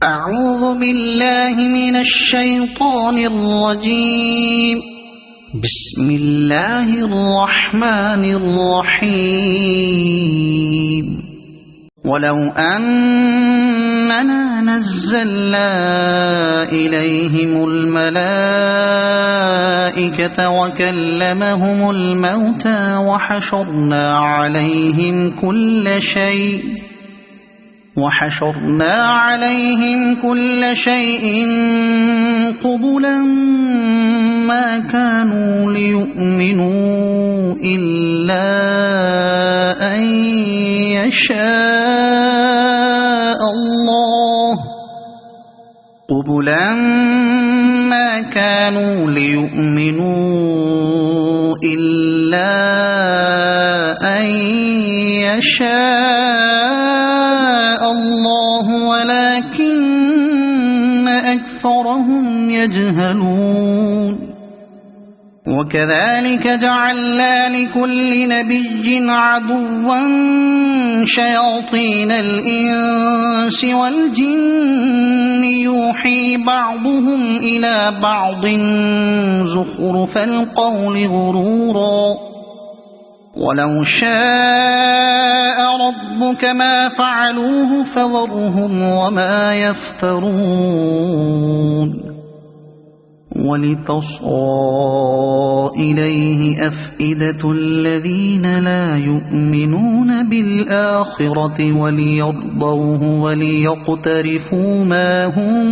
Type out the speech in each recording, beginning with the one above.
أعوذ بالله من الشيطان الرجيم. بسم الله الرحمن الرحيم. ولو أننا نزلنا إليهم الملائكة وكلمهم الموتى وحشرنا عليهم كل شيء قبلا ما كانوا ليؤمنوا إلا أن يشاء الله ولكن أكثرهم يجهلون. وكذلك جعلنا لكل نبي عدوا شياطين الإنس والجن يوحي بعضهم إلى بعض زخرف القول غرورا ولو شاء ربك ما فعلوه فذرهم وما يفترون. ولتصغى إليه أفئدة الذين لا يؤمنون بالآخرة وليرضوه وليقترفوا ما هم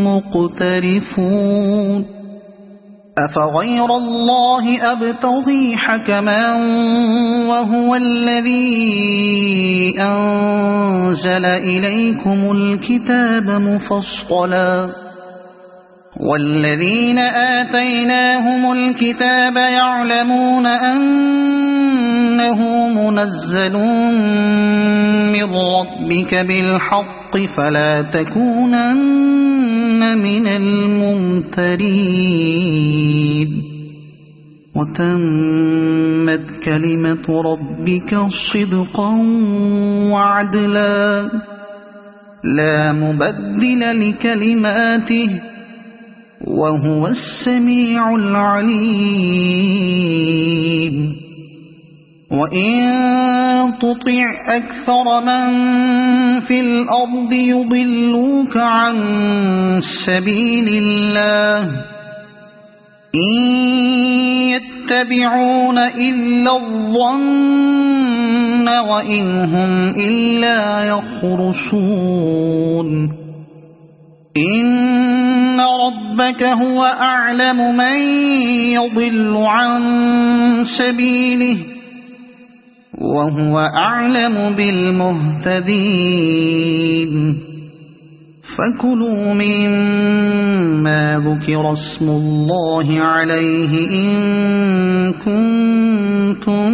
مقترفون. أفغير الله أبتغي حكما وهو الذي أنزل إليكم الكتاب مفصلا والذين آتيناهم الكتاب يعلمون أنه منزل من ربك بالحق فلا تكونن من الممترين. وتمت كلمة ربك صدقا وعدلا لا مبدل لكلماته وهو السميع العليم. وإن تطع أكثر من في الأرض يضلوك عن سبيل الله إن يتبعون إلا الظن وإن هم إلا يخرصون. إن ربك هو أعلم من يضل عن سبيله وهو أعلم بالمهتدين. فكلوا مما ذكر اسم الله عليه إن كنتم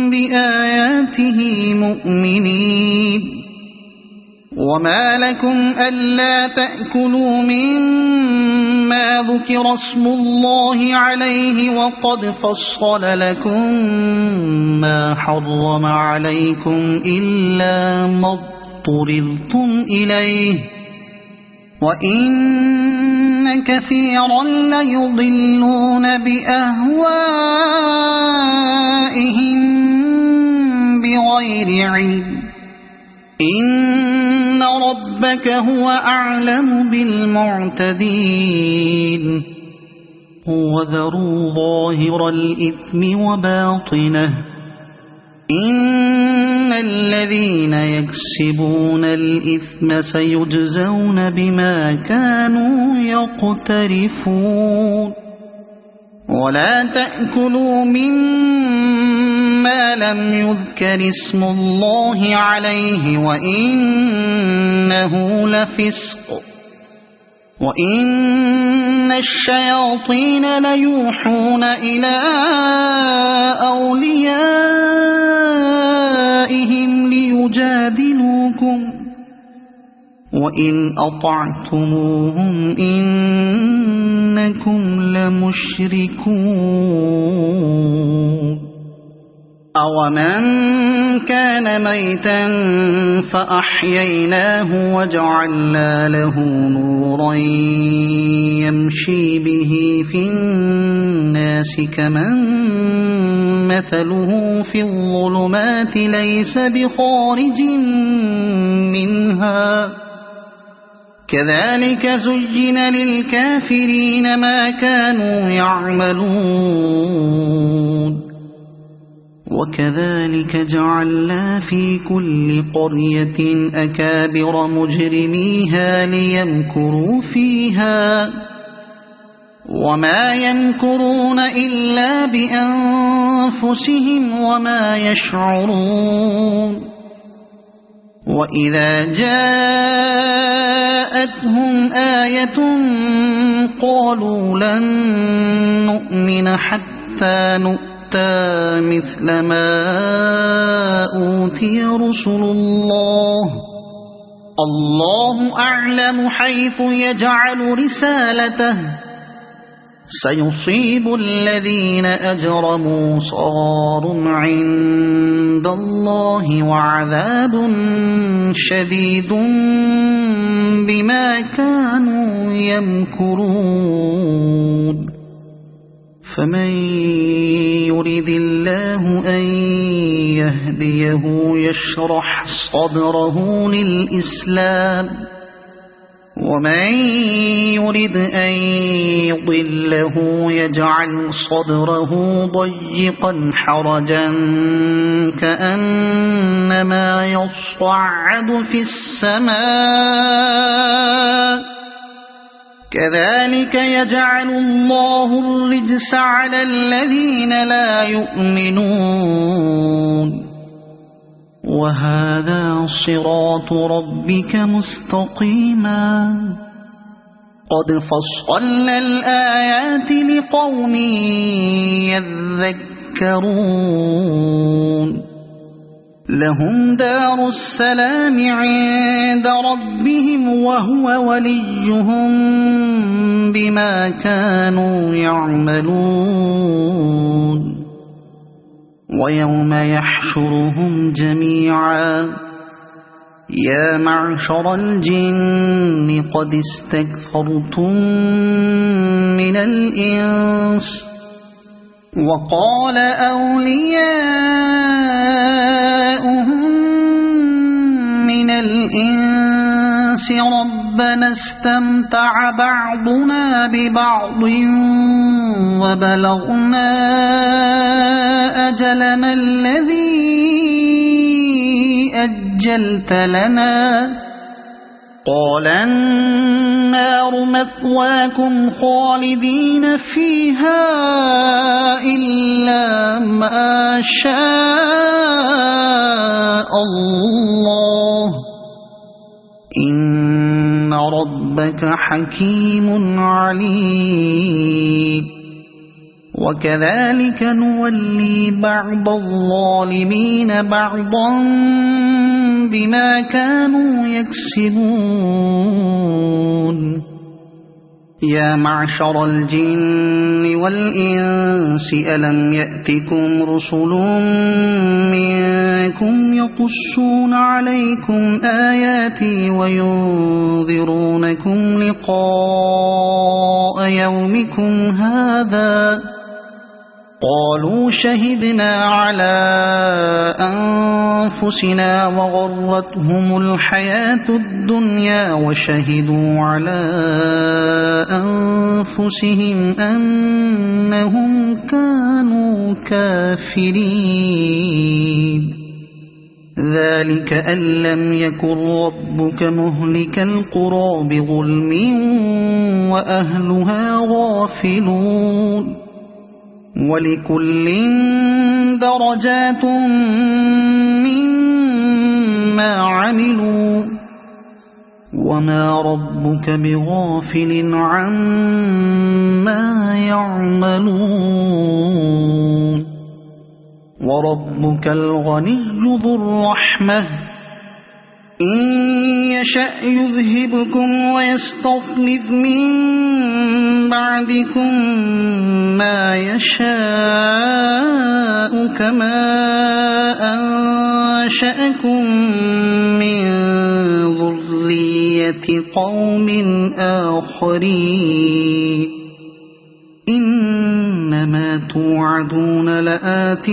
بآياته مؤمنين. وما لكم ألا تأكلوا مما ذكر اسم الله عليه وقد فصل لكم ما حرم عليكم إلا ما اضطررتم إليه وإن كثيرا ليضلون بأهوائهم بغير علم. إن ربك هو أعلم بالمعتدين. وذروا ظاهر الإثم وباطنه إن الذين يكسبون الإثم سيجزون بما كانوا يقترفون. ولا تأكلوا مما لم يذكر اسم الله عليه وإنه لفسق وإن الشياطين ليوحون إلى أوليائهم ليجادلوكم وإن أطعتموهم إنكم لمشركون. أَوَمَنْ كَانَ مَيْتًا فَأَحْيَيْنَاهُ وَجَعَلْنَا لَهُ نُورًا يَمْشِي بِهِ فِي النَّاسِ كَمَنْ مَثَلُهُ فِي الظُّلُمَاتِ لَيْسَ بِخَارِجٍ مِنْهَا كَذَلِكَ زُيِّنَ لِلْكَافِرِينَ مَا كَانُوا يَعْمَلُونَ وَكَذَلِكَ جَعَلْنَا فِي كُلِّ قَرْيَةٍ أَكَابِرَ مُجْرِمِيهَا لِيَمْكُرُوا فِيهَا وَمَا يَمْكُرُونَ إِلَّا بِأَنفُسِهِمْ وَمَا يَشْعُرُونَ وَإِذَا جَاءَتْهُمْ آيَةٌ قَالُوا لَن نُّؤْمِنَ حَتَّى نُؤْتَىٰ مِثْلَ مَا أُوتِيَ رُسُلُ اللَّهُ أَعْلَمُ حَيْثُ يَجْعَلُ رِسَالَتَهُ سَيُصِيبُ الَّذِينَ أَجْرَمُوا صَغَارٌ عِندَ اللَّهِ وَعَذَابٌ شَدِيدٌ بِمَا كَانُوا يَمْكُرُونَ فَمَن يُرِدِ اللَّهُ أَن يَهْدِيَهُ يَشْرَحْ صَدْرَهُ لِلْإِسْلَامِ وَمَن يُرِدْ أَن يُضِلَّهُ يَجْعَلْ صَدْرَهُ ضَيِّقًا حَرَجًا كَأَنَّمَا يَصَّعَّدُ فِي السَّمَاءِ كَذَلِكَ يَجْعَلُ اللَّهُ الرِّجْسَ عَلَى الَّذِينَ لَا يُؤْمِنُونَ وَهَذَا صِرَاطُ رَبِّكَ مُسْتَقِيمًا قَدْ فَصَّلْنَا الْآيَاتِ لِقَوْمٍ يَذَّكَّرُونَ لَهُمْ دَارُ السَّلَامِ عِندَ رَبِّهِمْ وَهُوَ وَلِيُّهُم بِمَا كَانُوا يَعْمَلُونَ وَيَوْمَ يَحْشُرُهُمْ جَمِيعًا يَا مَعْشَرَ الْجِنِّ قَدِ اسْتَكْثَرْتُم مِّنَ الْإِنسِ وَقَالَ أَوْلِيَاؤُهُم مِّنَ الْإِنسِ رَبَّنَا اسْتَمْتَعَ بَعْضُنَا بِبَعْضٍ وَبَلَغْنَا أَجَلَنَا الَّذِي أَجَّلْتَ لَنَا قَالَ النَّارُ مَثْوَاكُمْ خَالِدِينَ فِيهَا إِلَّا مَا شَاءَ اللَّهُ إِنَّ رَبَّكَ حَكِيمٌ عَلِيمٌ وَكَذَلِكَ نُوَلِّي بَعْضَ الظَّالِمِينَ بَعْضًا بِمَا كَانُوا يَكْسِبُونَ يَا مَعْشَرَ الْجِنِّ وَالْإِنسِ أَلَمْ يَأْتِكُمْ رُسُلٌ مِّنكُمْ يَقُصُّونَ عَلَيْكُمْ آيَاتِي وَيُنذِرُونَكُمْ لِقَاءَ يَوْمِكُمْ هَٰذَا قَالُوا شَهِدْنَا عَلَىٰ أَنفُسِنَا وَغَرَّتْهُمُ الْحَيَاةُ الدُّنْيَا وَشَهِدُوا عَلَىٰ أَنفُسِهِمْ أَنَّهُمْ كَانُوا كَافِرِينَ ذَلِكَ أَن لَّمْ يَكُن رَّبُّكَ مُهْلِكَ الْقُرَىٰ بِظُلْمٍ وَأَهْلُهَا غَافِلُونَ وَلِكُلٍّ دَرَجَاتٌ مِّمَّا عَمِلُوا وَمَا رَبُّكَ بِغَافِلٍ عَمَّا يَعْمَلُونَ وَرَبُّكَ الْغَنِيُّ ذُو الرَّحْمَةِ إن يشأ يذهبكم ويستخلف من بعدكم ما يشاء كما أنشأكم من ذرية قوم آخرين إنما توعدون لآت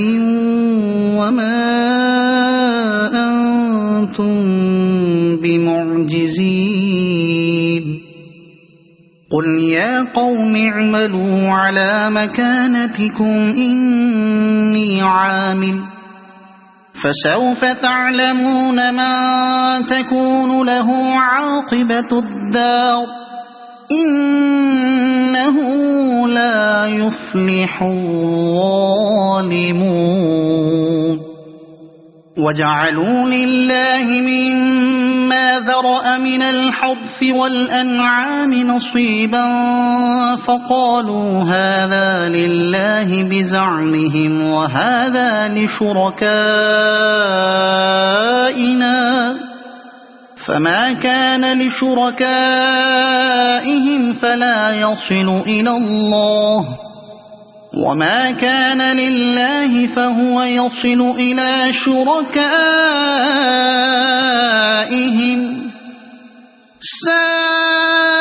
وما أنتم بمعجزين قل يا قوم اعملوا على مكانتكم إني عامل فسوف تعلمون من تكون له عاقبة الدار إنه لا يفلح الظالمون وجعلوا لله مما ذرأ من الحرث والأنعام نصيبا فقالوا هذا لله بزعمهم وهذا لشركائنا فما كان لشركائهم فلا يصل إلى الله وما كان لله فهو يصل إلى شركائهم ساء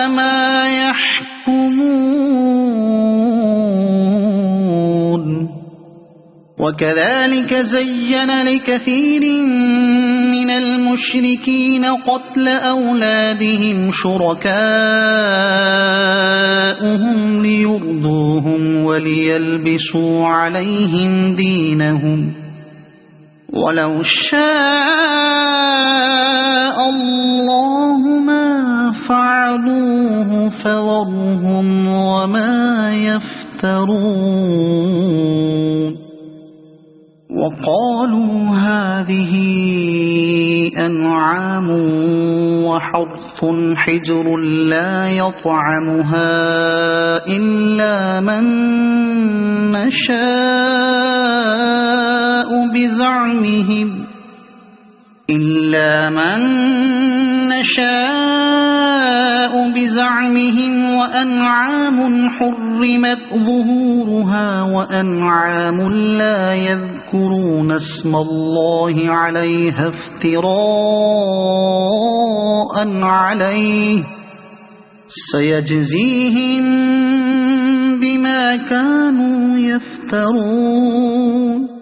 ما يحكمون وكذلك زين لكثير من المشركين قتل أولادهم شركاؤهم ليرضوهم وليلبسوا عليهم دينهم ولو شاء الله ما فعلوه فذرهم وما يفترون وقالوا هذه أنعام وحرث حجر لا يطعمها إلا من نشاء بزعمهم وأنعام حرمت ظهورها وأنعام لا يذكرون اسم الله عليها افتراء عليه سيجزيهم بما كانوا يفترون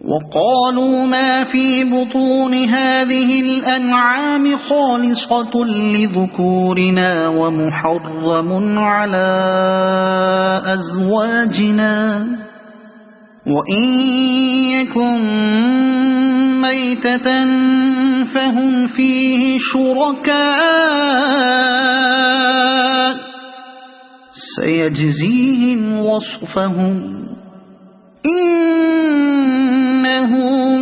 وقالوا ما في بطون هذه الأنعام خالصة لذكورنا ومحرم على أزواجنا وإن يكن ميتة فهم فيه شركاء سيجزيهم وصفهم إنه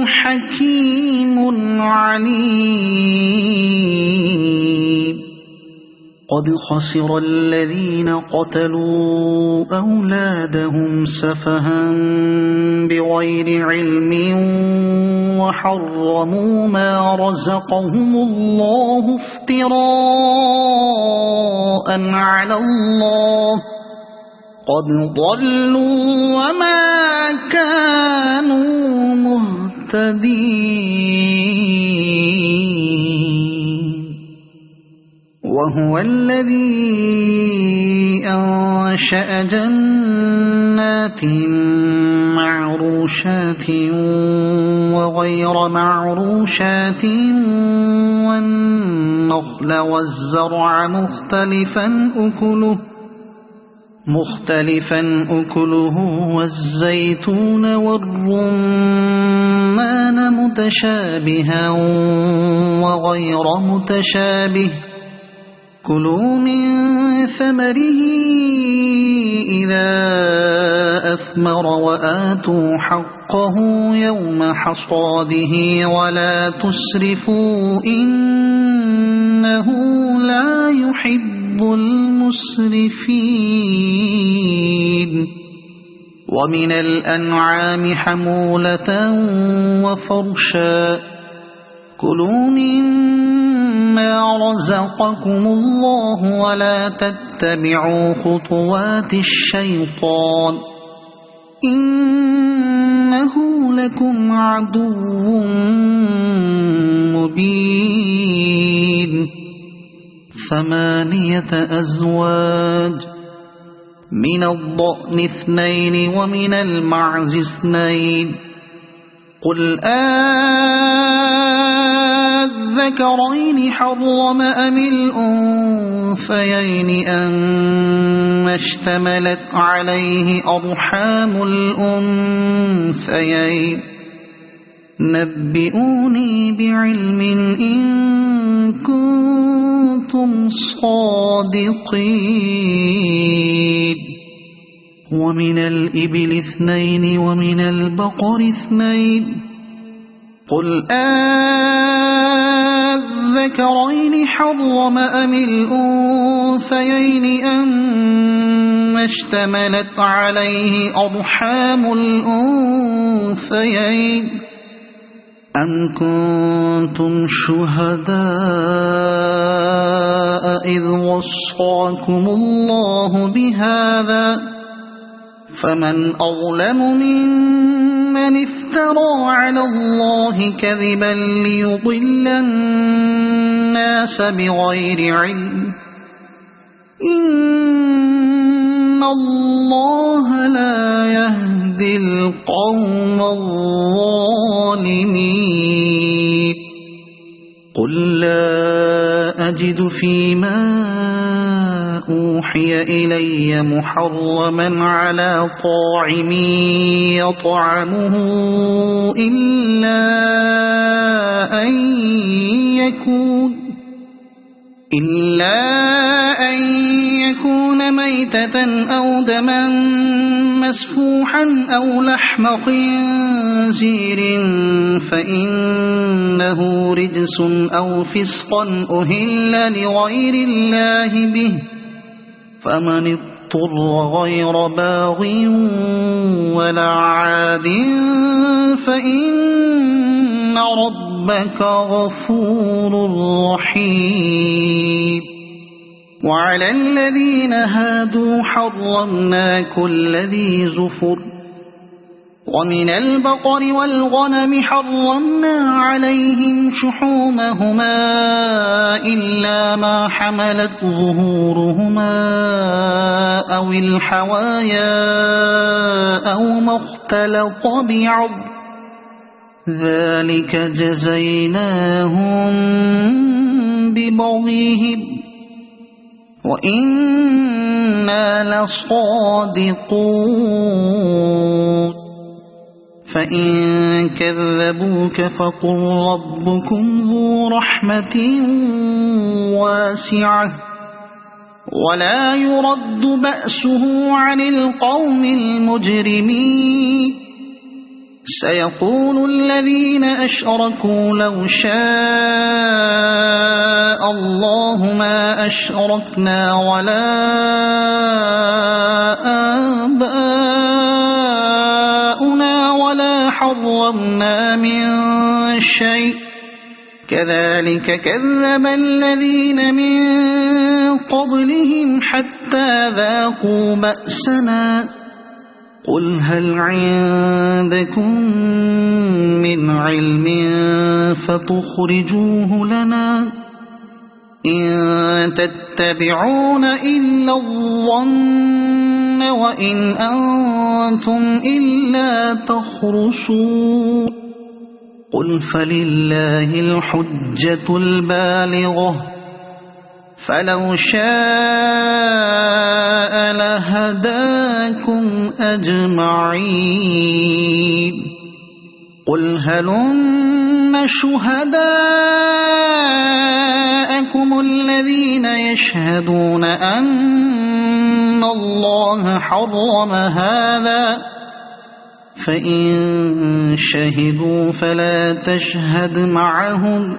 حكيم عليم قد خسر الذين قتلوا أولادهم سفها بغير علم وحرموا ما رزقهم الله افتراء على الله قد ضلوا وما كانوا مهتدين وهو الذي أنشأ جنات معروشات وغير معروشات والنخل والزرع مختلفا أكله والزيتون والرمان متشابها وغير متشابه كلوا من ثمره إذا أثمر وآتوا حقه يوم حصاده ولا تسرفوا إنه لا يحب المسرفين ومن الأنعام حمولة وفرشا كلوا مما رزقكم الله ولا تتبعوا خطوات الشيطان إنه لكم عدو مبين 8 أزواج من الضأن 2 ومن المعز 2 قل الذكرين حرم أم الأنثيين أما اشتملت عليه أرحام الأنثيين نبئوني بعلم إن كنتم صادقين ومن الإبل 2 ومن البقر 2 قل الذكرين حرم أم الأنثيين أما اشتملت عليه أرحام الأنثيين أم كنتم شهداء إذ وصاكم الله بهذا فمن أظلم ممن افترى على الله كذبا ليضل الناس بغير علم إن الله لا يهدي القوم الظالمين قل لا أجد فيما أوحي إلي محرما على طاعم يطعمه إلا أن يكون ميتة أو دما مسفوحا أو لحم خنزير فإنه رجس أو فسقا أهل لغير الله به فمن اضطر غير باغ ولا عاد فإن ربك غفور رحيم وعلى الذين هادوا حرمنا كل ذي زفر ومن البقر والغنم حرمنا عليهم شحومهما إلا ما حملت ظهورهما أو الحوايا أو ما اختلط بعض ذلك جزيناهم ببغيهم وإنا لصادقون فإن كذبوك فقل ربكم ذو رحمة واسعة ولا يرد بأسه عن القوم المجرمين سيقول الذين أشركوا لو شاء الله ما أشركنا ولا آباؤنا ولا حرمنا من شيء كذلك كذب الذين من قبلهم حتى ذاقوا بأسنا قل هل عندكم من علم فتخرجوه لنا إن تتبعون إلا الظن وإن أنتم إلا تخرصون قل فلله الحجة البالغة فلو شاء لهداكم أجمعين قل هلم شهداءكم الذين يشهدون أن الله حرم هذا فإن شهدوا فلا تشهد معهم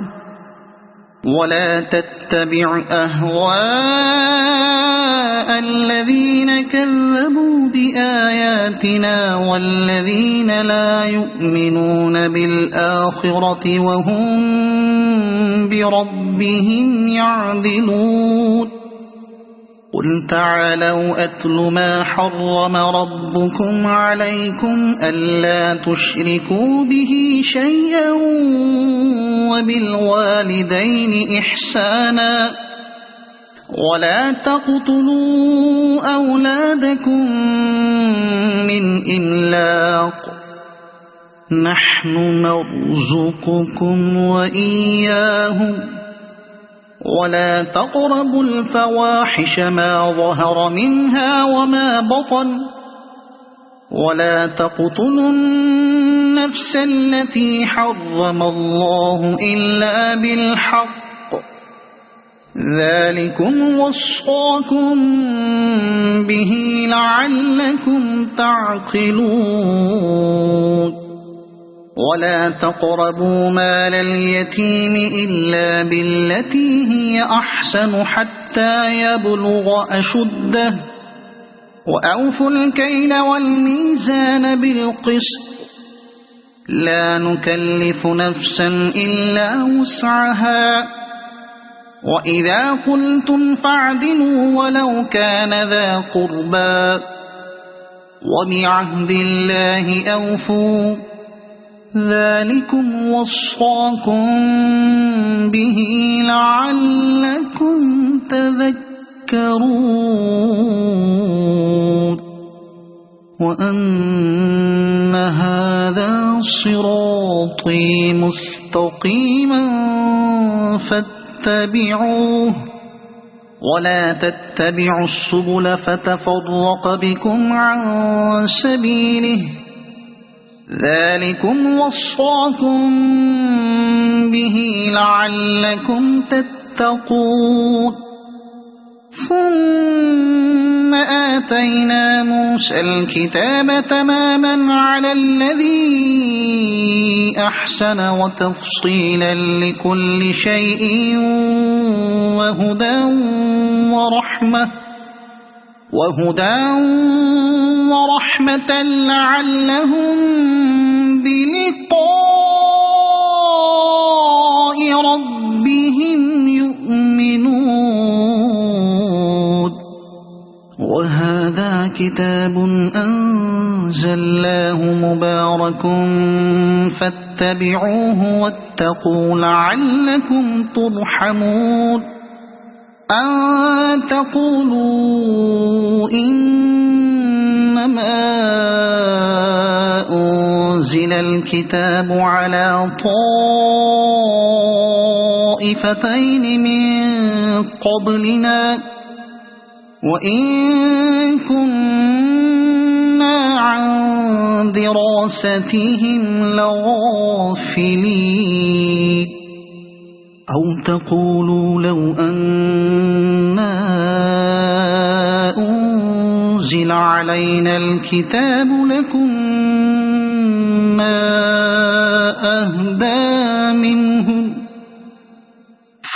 ولا تتبع أهواء الذين كذبوا بآياتنا والذين لا يؤمنون بالآخرة وهم بربهم يعدلون قل تعالوا أتل ما حرم ربكم عليكم ألا تشركوا به شيئا وبالوالدين إحسانا ولا تقتلوا أولادكم من إملاق نحن نرزقكم وإياهم ولا تقربوا الفواحش ما ظهر منها وما بطن ولا تقتلوا النفس التي حرم الله إلا بالحق ذلكم وصاكم به لعلكم تعقلون ولا تقربوا مال اليتيم إلا بالتي هي أحسن حتى يبلغ أشده وأوفوا الكيل والميزان بالقسط لا نكلف نفسا إلا وسعها وإذا قلتم فاعدلوا ولو كان ذا قربى وبعهد الله أوفوا ذلكم وصاكم به لعلكم تذكرون وأن هذا صراطي مستقيما فاتبعوه ولا تتبعوا السبل فتفرق بكم عن سبيله ذلكم وصاكم به لعلكم تتقون ثم آتينا موسى الكتاب تماما على الذي أحسن وتفصيلا لكل شيء وهدى ورحمة لعلهم بلقاء ربهم يؤمنون وهذا كتاب أنزلناه مبارك فاتبعوه واتقوا لعلكم ترحمون أن تقولوا إنما أنزل الكتاب على طائفتين من قبلنا وإن كنا عن دراستهم لغافلين أو تقولوا لو أنا أنزل علينا الكتاب لكنا أهدى منهم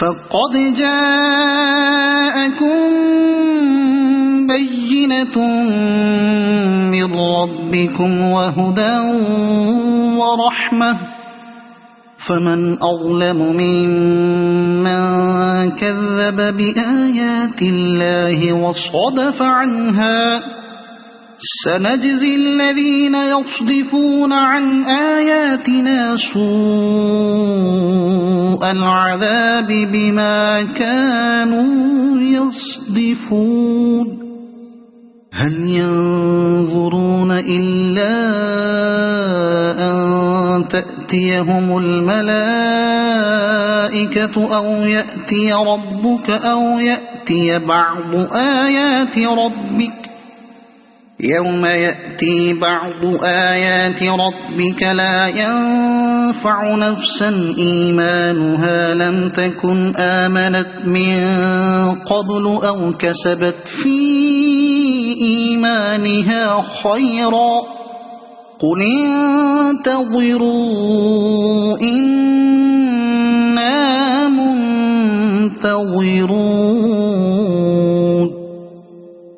فقد جاءكم بينة من ربكم وهدى ورحمة فمن أظلم ممن كذب بآيات الله وصدف عنها سنجزي الذين يصدفون عن آياتنا سوء العذاب بما كانوا يصدفون هل ينظرون إلا أن تأتيهم الملائكة أو يأتي ربك أو يأتي بعض آيات ربك يوم يأتي بعض آيات ربك لا ينفع نفسا إيمانها لم تكن آمنت من قبل أو كسبت في إيمانها خيرا قل انتظروا إنا منتظرون ينتظرون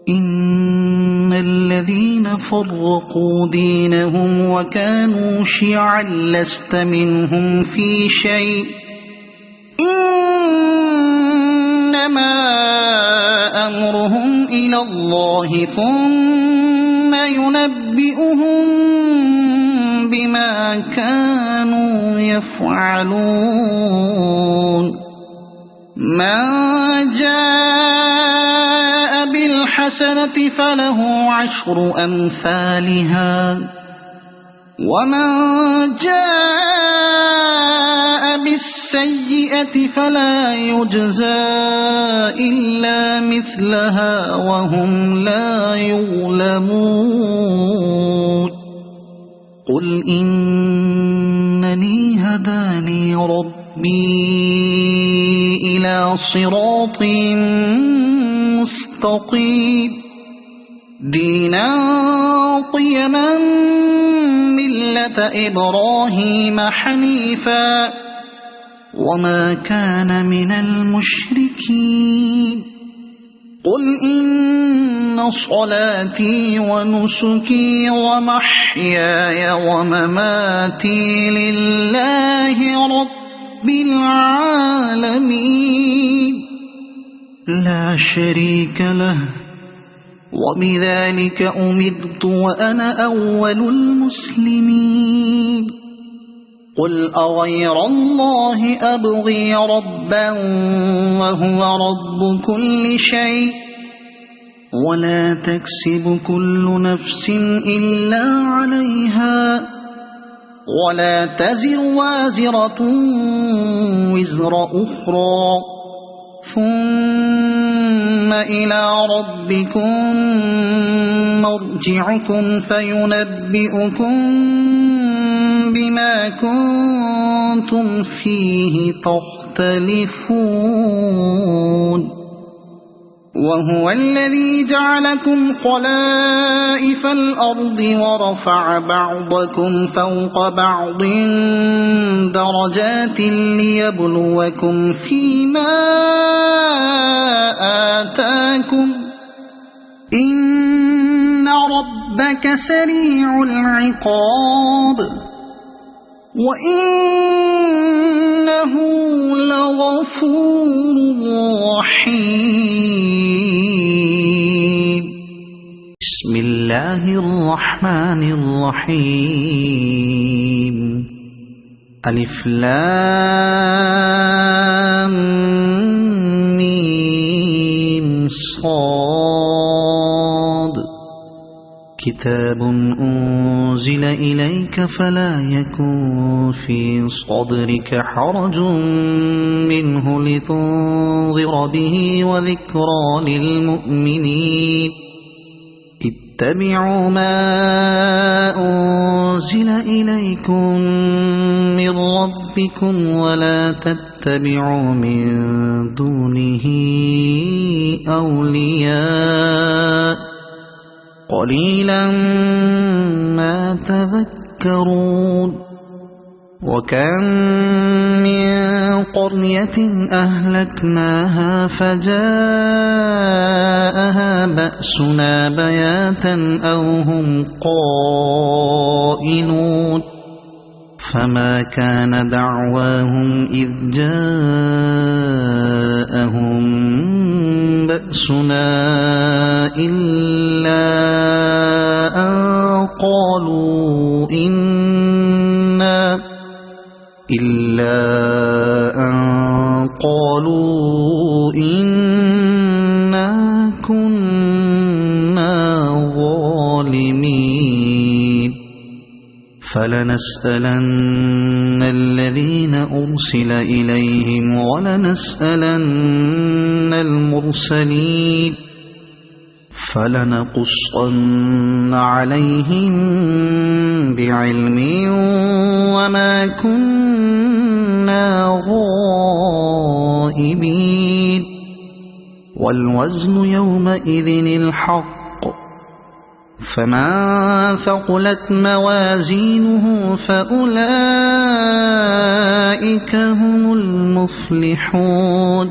إن الذين فرقوا دينهم وكانوا شيعا لست منهم في شيء إنما أمرهم إلى الله ثم ينبئهم بما كانوا يفعلون من جاء بالحسنة فله 10 أمثالها ومن جاء بالسيئة فلا يجزى إلا مثلها وهم لا يظلمون قل إنني هداني ربي إلى صراط مستقيم دينا قيما ملة إبراهيم حنيفا وما كان من المشركين قل إن صلاتي ونسكي ومحياي ومماتي لله رب العالمين لا شريك له وبذلك أمرت وأنا أول المسلمين قل أغير الله أبغي ربا وهو رب كل شيء ولا تكسب كل نفس إلا عليها ولا تزر وازرة وزر أخرى ثم إلى ربكم مرجعكم فينبئكم بما كنتم فيه تختلفون وهو الذي جعلكم خلائف الأرض ورفع بعضكم فوق بعض درجات ليبلوكم فيما آتاكم إن ربك سريع العقاب وإنه لغفور رحيم بسم الله الرحمن الرحيم ألف لام ميم صاد كتاب أنزل إليك فلا يكن في صدرك حرج منه لتنذر به وذكرى للمؤمنين اتبعوا ما أنزل إليكم من ربكم ولا تتبعوا من دونه أولياء قليلا ما تذكرون وكم من قرية أهلكناها فجاءها بأسنا بياتا أو هم قائلون فما كان دعواهم إذ جاءهم بأسنا إلا أن قالوا إنا كنا ظالمين فلنسألن الذين أرسل إليهم ولنسألن المرسلين فلنقصن عليهم بعلم وما كنا غائبين والوزن يومئذ الحق فمن ثقلت موازينه فأولئك هم المفلحون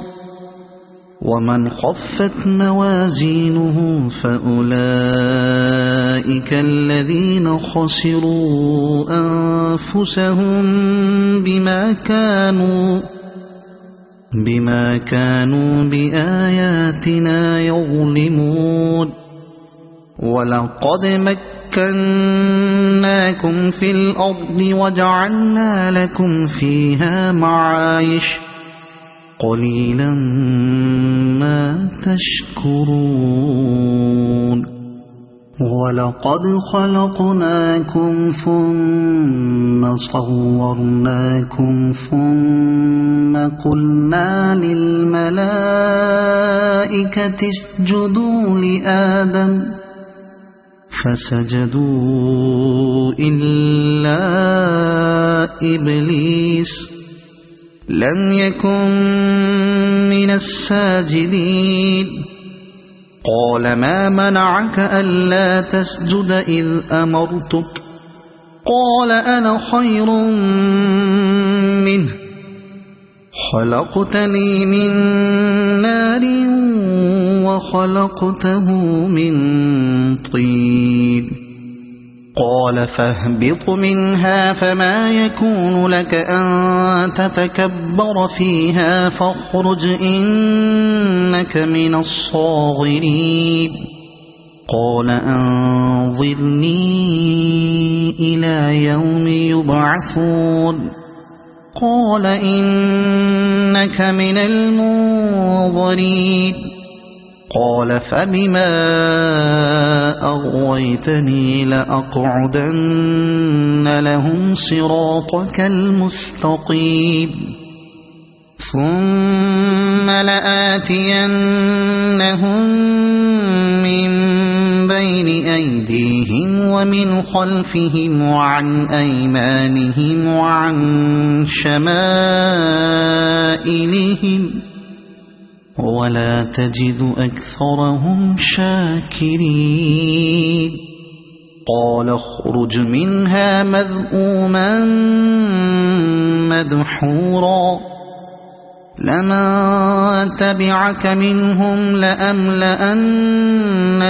ومن خفت موازينه فأولئك الذين خسروا أنفسهم بما كانوا بآياتنا يظلمون ولقد مكناكم في الأرض وجعلنا لكم فيها معايش قليلا ما تشكرون ولقد خلقناكم ثم صورناكم ثم قلنا للملائكة اسجدوا لآدم فسجدوا إلا إبليس لم يكن من الساجدين قال ما منعك ألا تسجد إذ أمرتك قال أنا خير منه خلقتني من نار وخلقته من طين قال فاهبط منها فما يكون لك أن تتكبر فيها فاخرج إنك من الصاغرين قال أنظرني إلى يوم يبعثون قال إنك من المنظرين قال فبما أغويتني لأقعدن لهم صراطك المستقيم ثم لآتينهم من بين أيديهم ومن خلفهم وعن أيمانهم وعن شمائلهم ولا تجد أكثرهم شاكرين قال اخرج منها مذءوما مدحورا لمن تبعك منهم لأملأن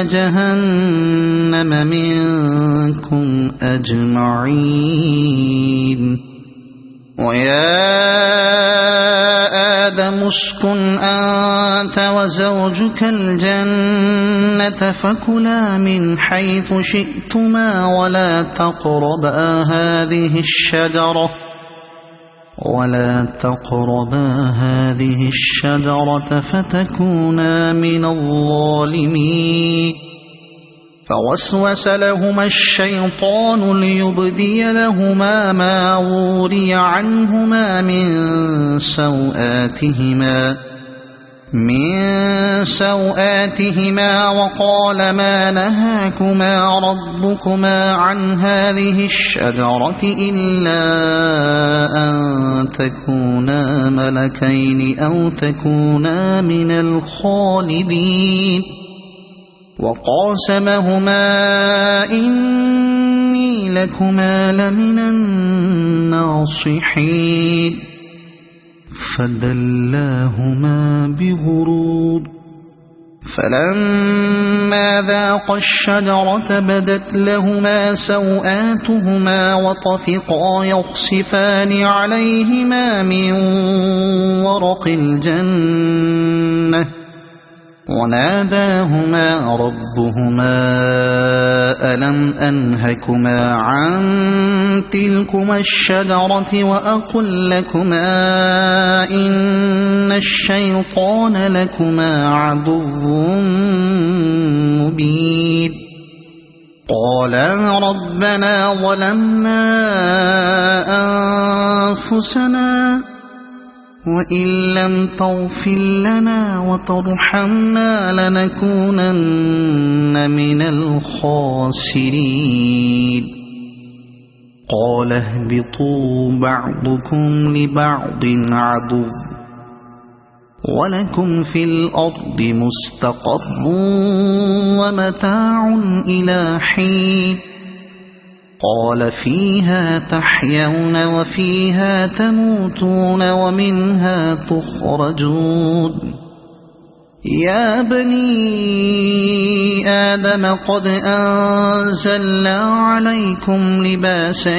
جهنم منكم أجمعين ويا آدم اسكن أنت وزوجك الجنة فكلا من حيث شئتما ولا تقربا هذه الشجرة فتكونا من الظالمين فوسوس لهما الشيطان ليبدي لهما ما وري عنهما من سوآتهما وقال ما نهاكما ربكما عن هذه الشجرة إلا أن تكونا ملكين أو تكونا من الخالدين وقاسمهما إني لكما لمن الناصحين فدلاهما بغرور فلما ذاقا الشجرة بدت لهما سوآتهما وطفقا يخصفان عليهما من ورق الجنة وناداهما ربهما ألم أنهكما عن تلكما الشجرة وأقل لكما إن الشيطان لكما عدو مبين قالا ربنا ظلمنا أنفسنا وإن لم تغفر لنا وترحمنا لنكونن من الخاسرين قال اهبطوا بعضكم لبعض عدو ولكم في الأرض مستقر ومتاع إلى حين قال فيها تحيون وفيها تموتون ومنها تخرجون يا بني آدم قد أنزلنا عليكم لباسا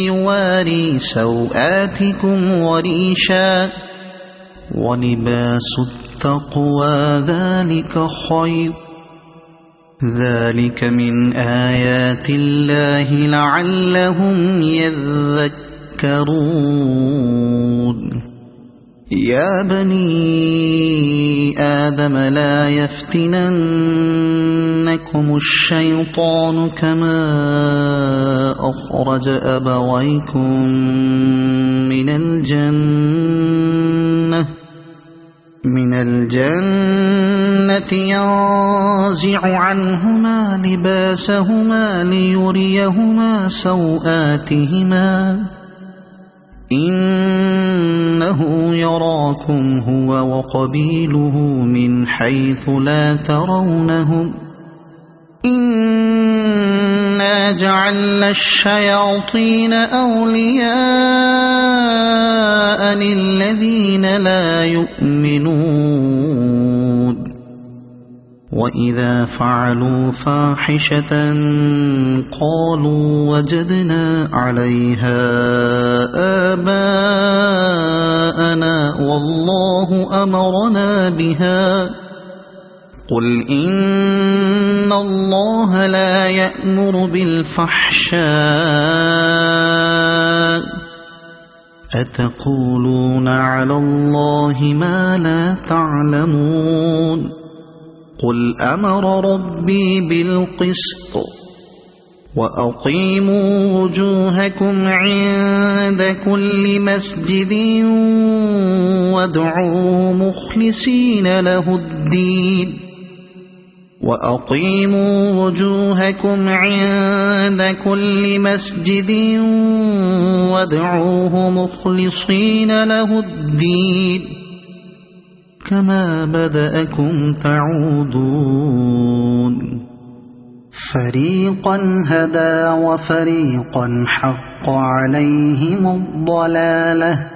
يواري سوآتكم وريشا ولباس التقوى ذلك خير ذلك من آيات الله لعلهم يذكرون يا بني آدم لا يفتننكم الشيطان كما أخرج أبويكم من الجنة ينزع عنهما لباسهما ليريهما سوآتهما إنه يراكم هو وقبيله من حيث لا ترونهم إنا جعلنا الشياطين أولياء للذين لا يؤمنون وإذا فعلوا فاحشة قالوا وجدنا عليها آباءنا والله أمرنا بها قل إن الله لا يأمر بالفحشاء أتقولون على الله ما لا تعلمون قل أمر ربي بالقسط وأقيموا وجوهكم عند كل مسجد وادعوا مخلصين له الدين وأقيموا وجوهكم عند كل مسجد وادعوه مخلصين له الدين كما بدأكم تعودون فريقا هدى وفريقا حق عليهم الضلالة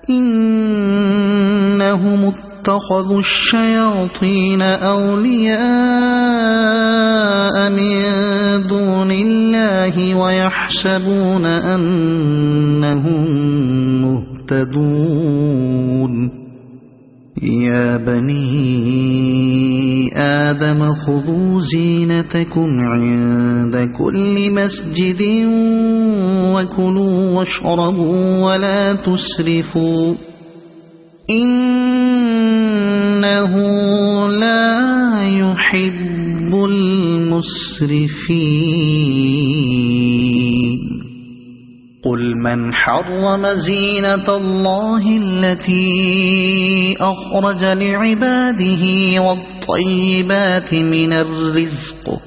إنهم اتخذوا الشياطين أولياء من دون الله ويحسبون أنهم مهتدون يا بني آدم خذوا زينتكم عند كل مسجد وكلوا واشربوا ولا تسرفوا إنه لا يحب المسرفين قل من حرم زينة الله التي أخرج لعباده والطيبات من الرزق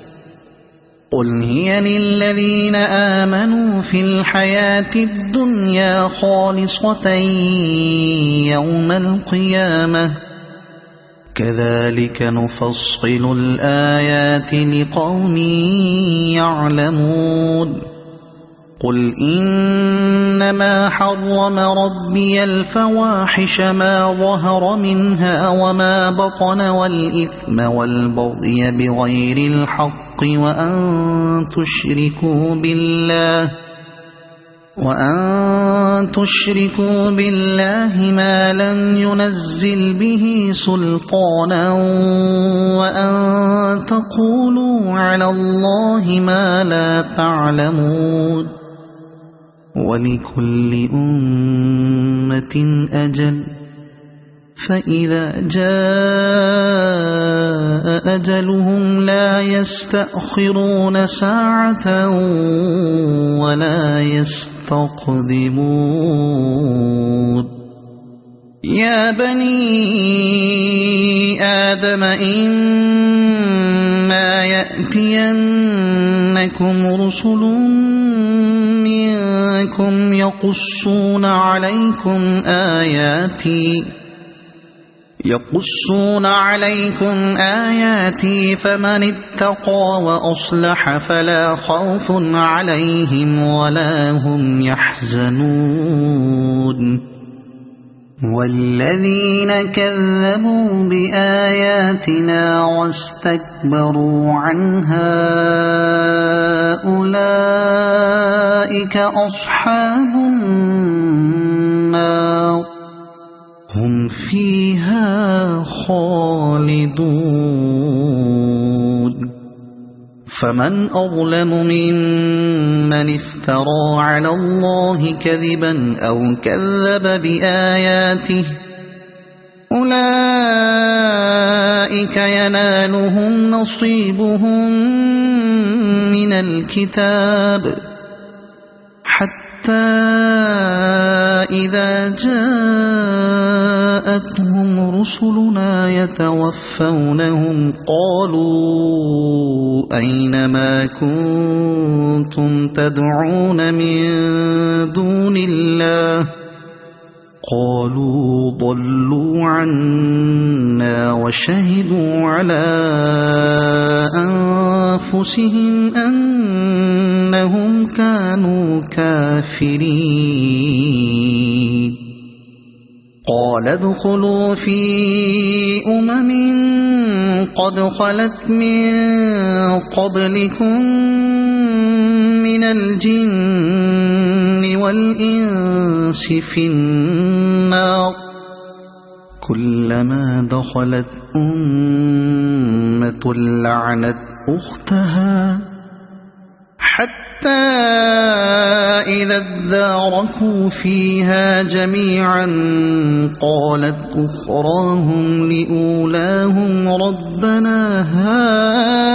قل هي للذين آمنوا في الحياة الدنيا خالصة يوم القيامة كذلك نفصل الآيات لقوم يعلمون قل إنما حرم ربي الفواحش ما ظهر منها وما بطن والإثم والبغي بغير الحق وأن تشركوا بالله ما لم ينزل به سلطانا وأن تقولوا على الله ما لا تعلمون ولكل أمة أجل فإذا جاء أجلهم لا يستأخرون ساعة ولا يستقدمون يا بني آدم إما يأتينكم رسل منكم يقصون عليكم آياتي فمن اتقى وأصلح فلا خوف عليهم ولا هم يحزنون والذين كذبوا بآياتنا واستكبروا عنها أولئك أصحاب النار هم فيها خالدون فمن أظلم ممن افترى على الله كذبا أو كذب بآياته أولئك ينالهم نصيبهم من الكتاب حتى إذا جاءتهم رسلنا يتوفونهم قالوا أين ما كنتم تدعون من دون الله قالوا ضلوا عنا وشهدوا على أنفسهم أنهم كانوا كافرين قال ادخلوا في أمم قد خلت من قبلكم من الجن والإنس في النار كلما دخلت أمة لعنت أختها حتى إذا اداركوا فيها جميعا قالت أخراهم لأولاهم ربنا هؤلاء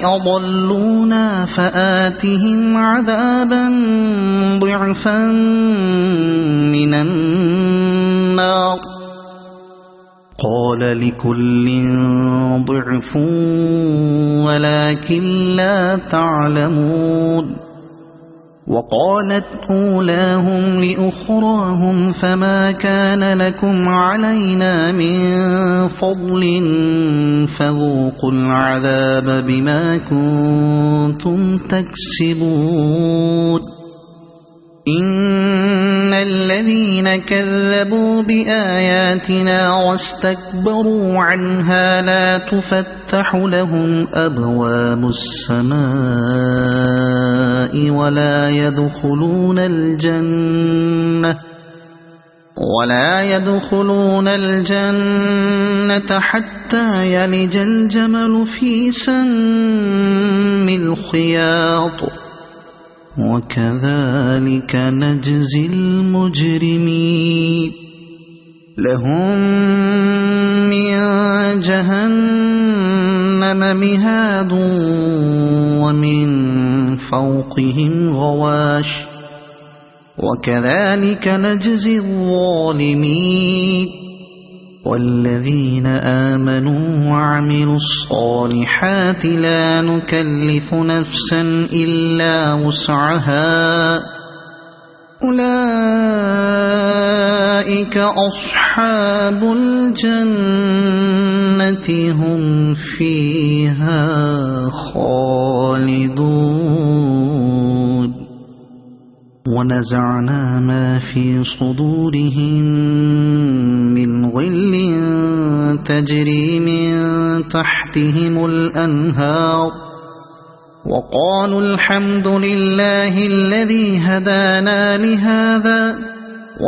أضلونا فآتهم عذابا ضعفا من النار قال لكل ضعف ولكن لا تعلمون وقالت أولاهم لأخراهم فما كان لكم علينا من فضل فذوقوا العذاب بما كنتم تكسبون إن الذين كذبوا بآياتنا واستكبروا عنها لا تفتح لهم أبواب السماء ولا يدخلون الجنة حتى يلج الجمل في سم الخياط وكذلك نجزي المجرمين لهم من جهنم مهاد ومن فوقهم غواش وكذلك نجزي الظالمين والذين آمنوا وعملوا الصالحات لا نكلف نفسا إلا وسعها أولئك أصحاب الجنة هم فيها خالدون ونزعنا ما في صدورهم من غل تجري من تحتهم الأنهار وقالوا الحمد لله الذي هدانا لهذا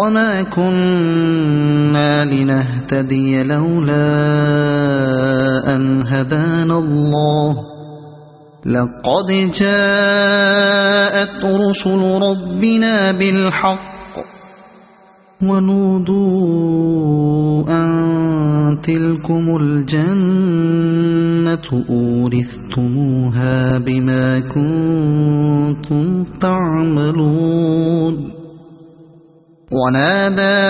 وما كنا لنهتدي لولا أن هدانا الله لقد جاءت رسل ربنا بالحق ونودوا أن تلكم الجنة أورثتموها بما كنتم تعملون ونادى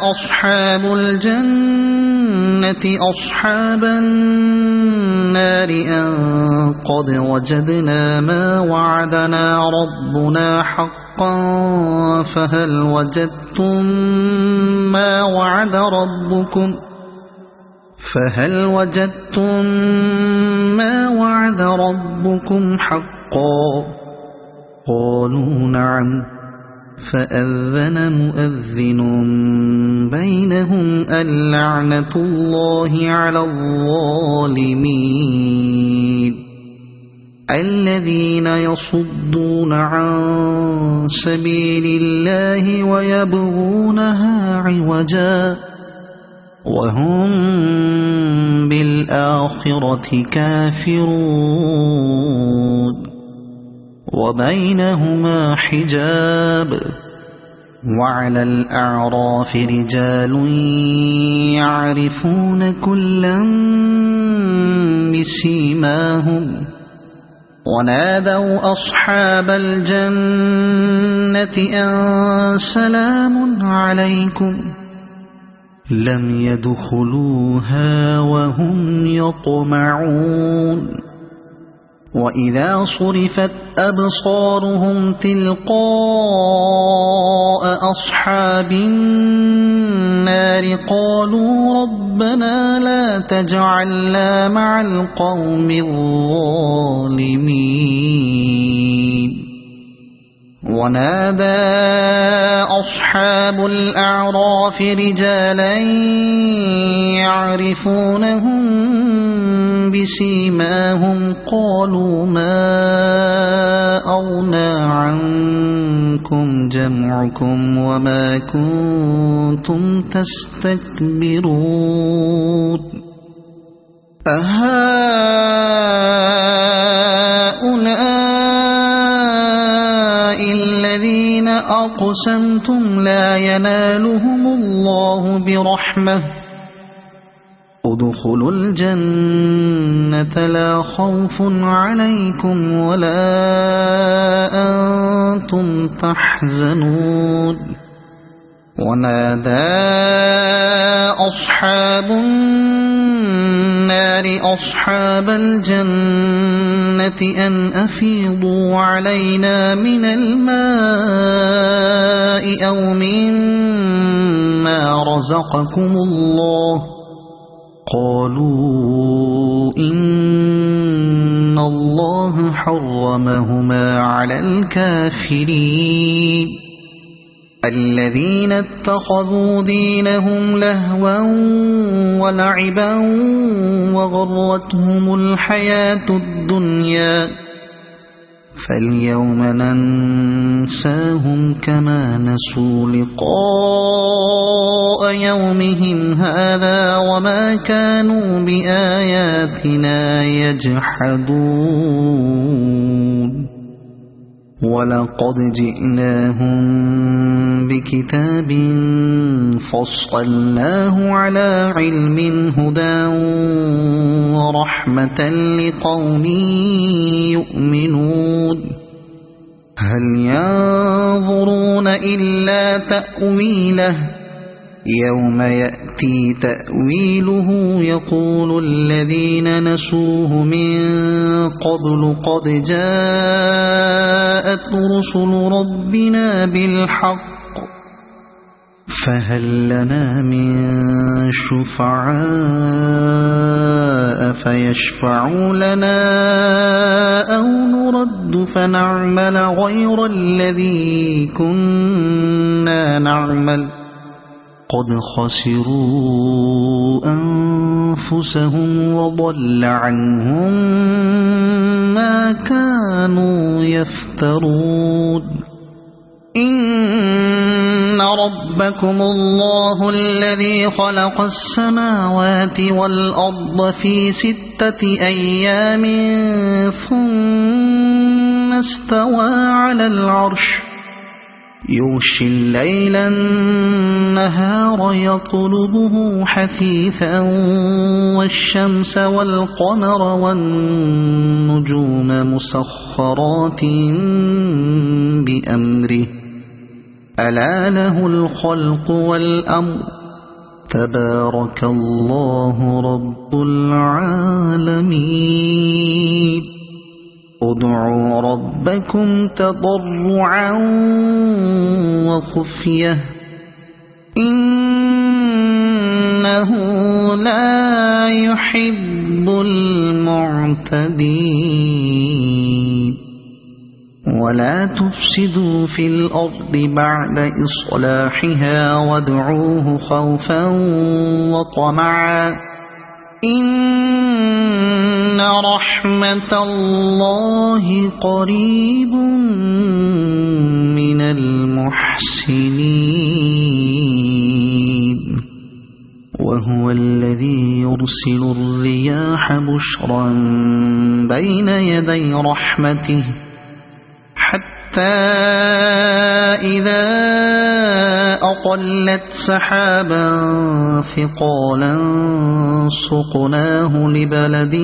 أصحاب الجنة أصحاب النار أن قد وجدنا ما وعدنا ربنا حقا فهل وجدتم ما وعد ربكم فهل وجدتم ما وعد ربكم حقا؟ قالوا نعم. فأذن مؤذن بينهم اللعنة الله على الظالمين الذين يصدون عن سبيل الله ويبغونها عوجا وهم بالآخرة كافرون وبينهما حجاب. وعلى الأعراف رجال يعرفون كلا بسيماهم ونادوا أصحاب الجنة أن سلام عليكم لم يدخلوها وهم يطمعون. وإذا صرفت أبصارهم تلقاء أصحاب النار قالوا ربنا لا تجعلنا مع القوم الظالمين. ونادى أصحاب الأعراف رجالا يعرفونهم بسيماهم قالوا ما أغنى عنكم جمعكم وما كنتم تستكبرون أهؤلاء الذين أقسمتم لا ينالهم الله برحمة ادخلوا الجنة لا خوف عليكم ولا أنتم تحزنون. ونادى أصحاب النار أصحاب الجنة أن أفيضوا علينا من الماء أو مما رزقكم الله قالوا إن الله حرمهما على الكافرين الذين اتخذوا دينهم لهوا ولعبا وغرتهم الحياة الدنيا فاليوم ننساهم كما نسوا لقاء يومهم هذا وما كانوا بآياتنا يجحدون. ولقد جئناهم بكتاب فصلناه على علم هدى ورحمة لقوم يؤمنون. هل ينظرون إلا تأويله يوم يأتي تأويله يقول الذين نسوه من قبل قد جاءت رسل ربنا بالحق فهل لنا من شفعاء فيشفعوا لنا أو نرد فنعمل غير الذي كنا نعمل قد خسروا أنفسهم وضل عنهم ما كانوا يفترون. إن ربكم الله الذي خلق السماوات والأرض في 6 أيام ثم استوى على العرش يغشي الليل النهار يطلبه حثيثا والشمس والقمر والنجوم مسخرات بأمره ألا له الخلق والأمر تبارك الله رب العالمين. ادعوا ربكم تضرعا وخفية إنه لا يحب المعتدين ولا تفسدوا في الأرض بعد إصلاحها وادعوه خوفا وطمعا إن رحمة الله قريب من المحسنين وهو الذي يرسل الرياح بشرا بين يدي رحمته حتى إذا أقلت سحابا ثقالا سقناه لبلد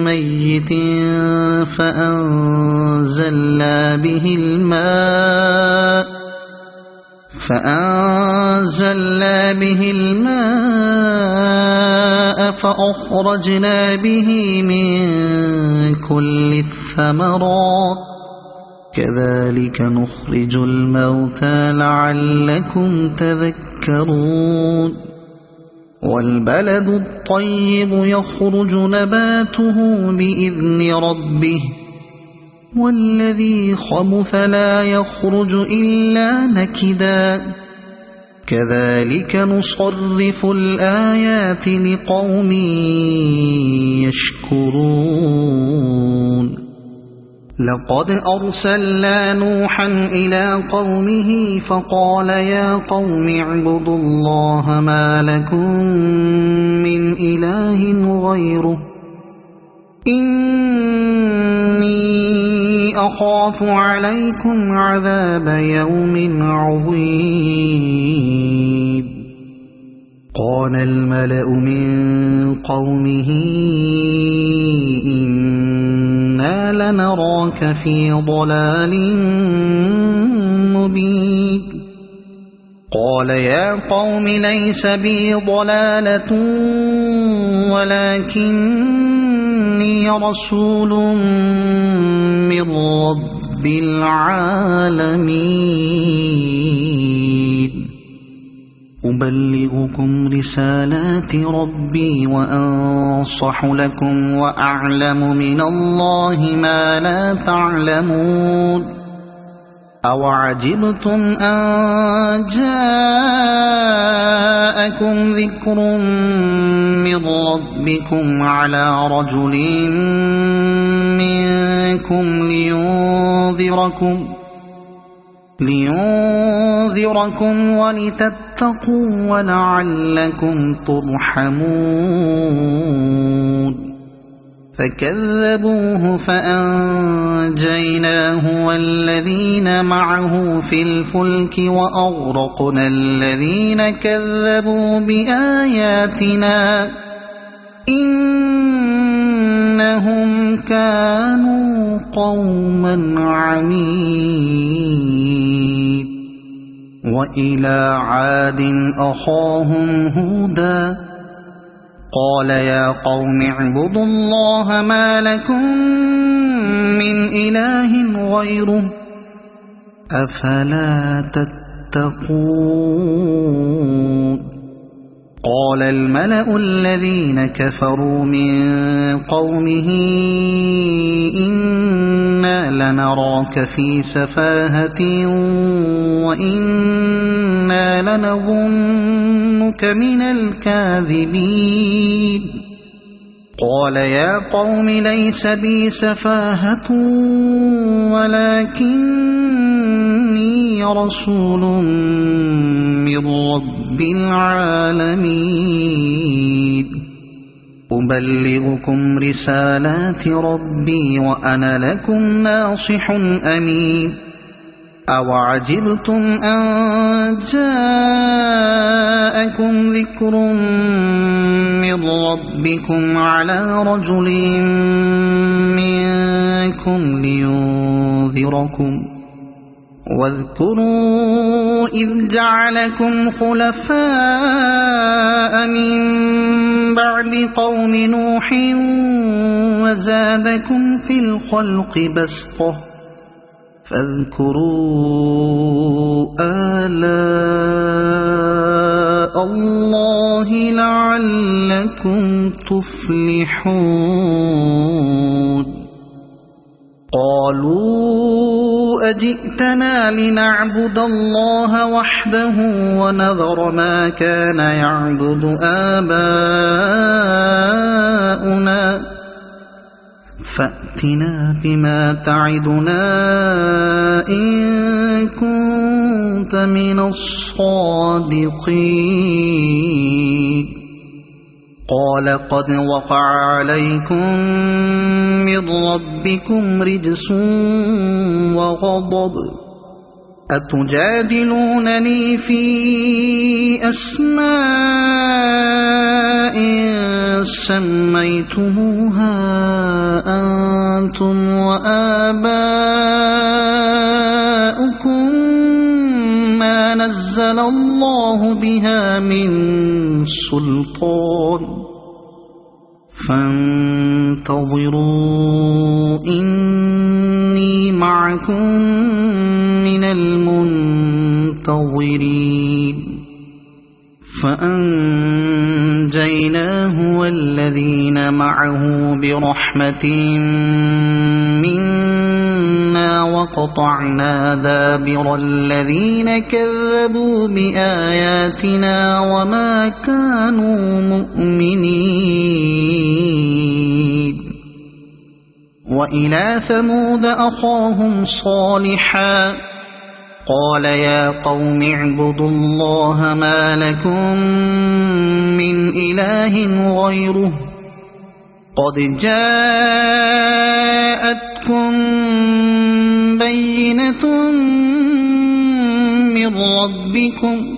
ميت فأنزلنا به الماء فأخرجنا به من كل الثمرات كذلك نخرج الموتى لعلكم تذكرون والبلد الطيب يخرج نباته بإذن ربه والذي خبث لا يخرج إلا نكدا كذلك نصرف الآيات لقوم يشكرون لقد أرسلنا نوحا إلى قومه فقال يا قوم اعبدوا الله ما لكم من إله غيره إني أخاف عليكم عذاب يوم عظيم قال الملأ من قومه إنا لنراك في ضلال مبين قال يا قوم ليس بي ضلالة ولكني رسول من رب العالمين أبلغكم رسالات ربي وأنصح لكم وأعلم من الله ما لا تعلمون أوعجبتم أن جاءكم ذكر من ربكم على رجل منكم لينذركم ولتتقوا ولعلكم ترحمون فكذبوه فأنجيناه والذين معه في الفلك وأغرقنا الذين كذبوا بآياتنا إنهم كانوا قوما عمين وإلى عاد أخاهم هودا قال يا قوم اعبدوا الله ما لكم من إله غيره أفلا تتقون قال الملأ الذين كفروا من قومه إنا لنراك في سفاهة وإنا لنظنك من الكاذبين قال يا قوم ليس بي سفاهة ولكني رسول من رب العالمين أبلغكم رسالات ربي وأنا لكم ناصح أمين أوعجبتم أن جاءكم ذكر من ربكم على رجل منكم لينذركم واذكروا إذ جعلكم خلفاء من بعد قوم نوح وزادكم في الخلق بسطة فاذكروا آلاء الله لعلكم تفلحون قالوا أجئتنا لنعبد الله وحده ونذر ما كان يعبد آباؤنا فأتنا بما تعدنا إن كنت من الصادقين قال قد وقع عليكم من ربكم رجس وغضب أتجادلونني في أسماء سميتموها أنتم وآباؤكم ما نزل الله بها من سلطان فانتظروا إني معكم من المنتظرين فأنجيناه والذين معه برحمة منا وقطعنا دابر الذين كذبوا بآياتنا وما كانوا مؤمنين وإلى ثمود أخاهم صالحا قال يا قوم اعبدوا الله ما لكم من إله غيره قد جاءتكم بينة من ربكم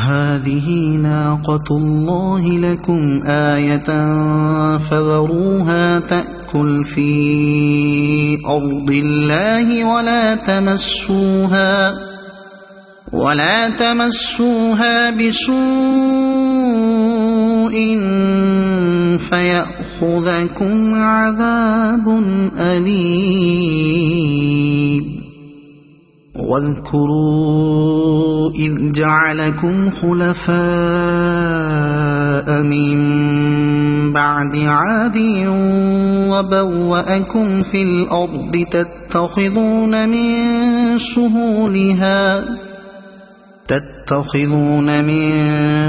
هذه ناقة الله لكم آية فذروها تأكل في أرض الله ولا تمسوها بسوء فيأخذكم عذاب أليم واذكروا إذ جعلكم خلفاء من بعد عاد وبوأكم في الأرض تتخذون من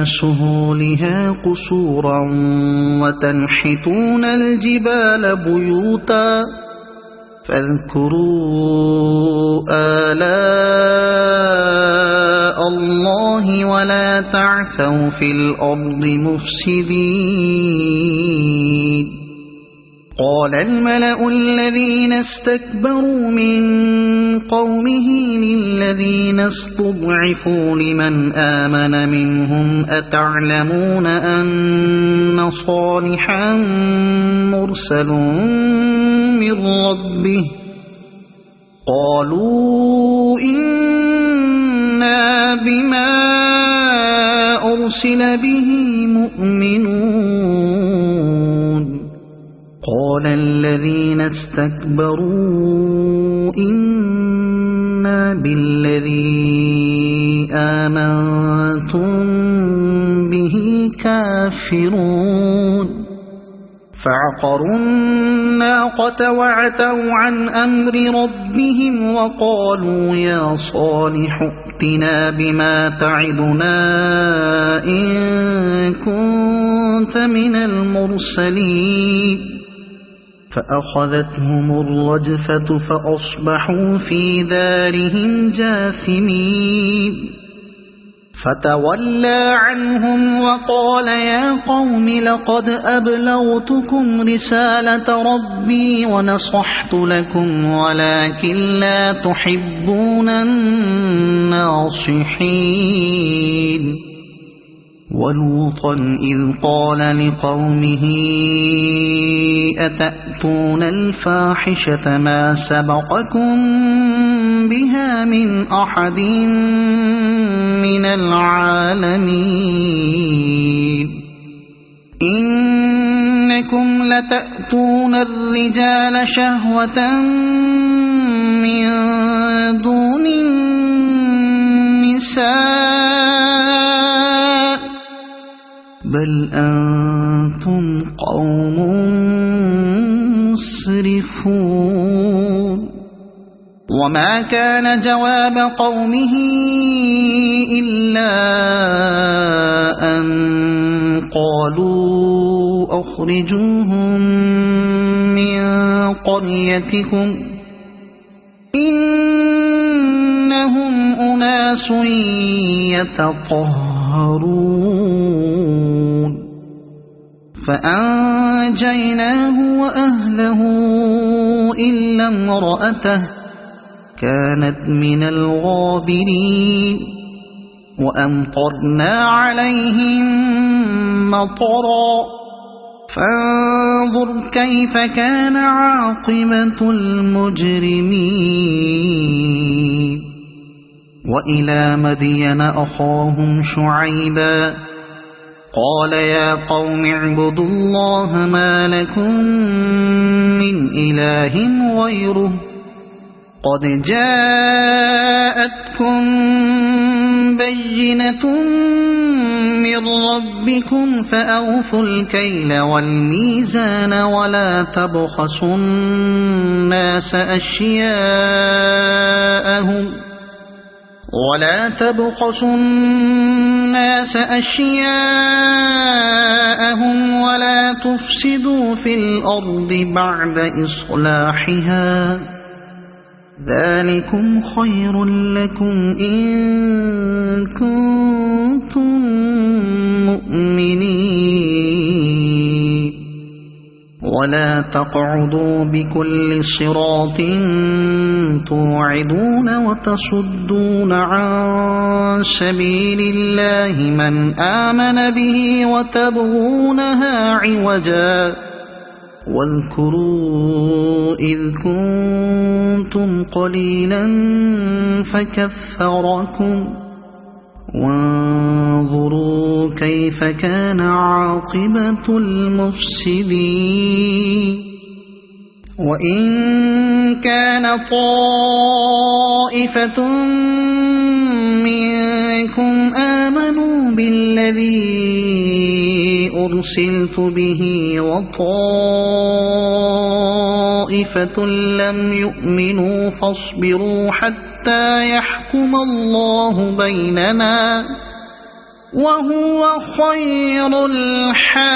سهولها قصورا وتنحتون الجبال بيوتا فاذكروا آلاء الله ولا تعثوا في الأرض مفسدين قال الملأ الذين استكبروا من قومه للذين استضعفوا لمن آمن منهم أتعلمون أن صالحا مرسل من ربه قالوا إنا بما أرسل به مؤمنون قال الذين استكبروا إنا بالذي آمنتم به كافرون فعقروا الناقة وعتوا عن أمر ربهم وقالوا يا صالح ائتنا بما تعدنا إن كنت من المرسلين فأخذتهم الرجفة فأصبحوا في دارهم جاثمين فتولى عنهم وقال يا قوم لقد أبلغتكم رسالة ربي ونصحت لكم ولكن لا تحبون الناصحين ولوطا إذ قال لقومه أتأتون الفاحشة ما سبقكم بها من أحد من العالمين إنكم لتأتون الرجال شهوة من دون النساء بل أنتم قوم مسرفون وما كان جواب قومه إلا أن قالوا أخرجوهم من قريتكم إنهم أناس يتطهرون فأنجيناه وأهله إلا امرأته كانت من الغابرين وأمطرنا عليهم مطرا فانظر كيف كان عاقبة المجرمين وإلى مدين أخاهم شعيبا قال يا قوم اعبدوا الله ما لكم من إله غيره قد جاءتكم بينة من ربكم فأوفوا الكيل والميزان ولا تبخسوا الناس أشياءهم ولا تفسدوا في الأرض بعد إصلاحها ذلكم خير لكم إن كنتم مؤمنين ولا تقعدوا بكل صراط توعدون وتصدون عن سبيل الله من آمن به وتبغونها عوجا واذكروا إذ كنتم قليلا فكثركم وانظروا كيف كان عاقبة المفسدين وإن كان طائفة منكم آمنوا بالذي أرسلت به وطائفة لم يؤمنوا فاصبروا حتى يحكم الله بيننا وهو خير الحاكمين